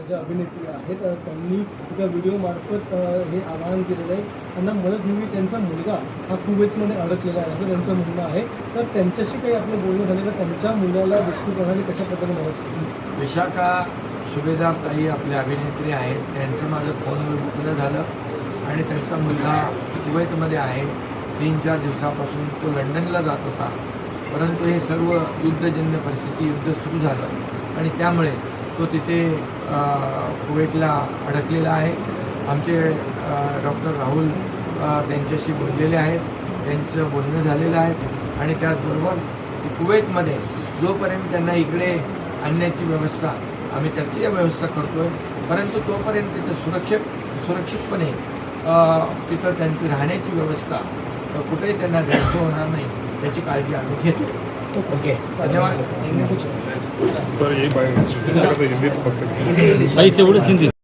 ज्या अभिनेत्री आहेत त्यांनी एका व्हिडिओमार्फत हे आवाहन केलेलं आहे. त्यांना मदत हवी. त्यांचा मुलगा हा कुवेतमध्ये अडकलेला आहे असं त्यांचं म्हणणं आहे. तर त्यांच्याशी काही आपलं बोलणं झालं तर त्यांच्या मुलाला रेस्क्यू करणारी कशा प्रकारे मदत केली? विशाखा सुभेदार ताई आपल्या अभिनेत्री आहेत. त्यांचं माझं फोनवर बोलणं झालं आणि त्यांचा मुलगा कुवेतमध्ये आहे. 3-4 दिवसापासून तो लंडनला जात होता, परंतु हे सर्व युद्धजन्य परिस्थिती, युद्ध सुरू झालं आणि त्यामुळे तो तिथे कुवेतला अडकलेला आहे. आमचे डॉक्टर राहुल त्यांच्याशी बोललेले आहेत, त्यांचं बोलणं झालेलं आहे आणि त्याचबरोबर कुवेतमध्ये जोपर्यंत त्यांना इकडे आणण्याची व्यवस्था आम्ही त्याची व्यवस्था करतो आहे, परंतु तोपर्यंत तिथं सुरक्षितपणे तिथं त्यांची राहण्याची व्यवस्था कुठेही त्यांना जायचं होणार नाही याची काळजी आम्ही घेतो. ओके, धन्यवाद. सर, ये हिंदी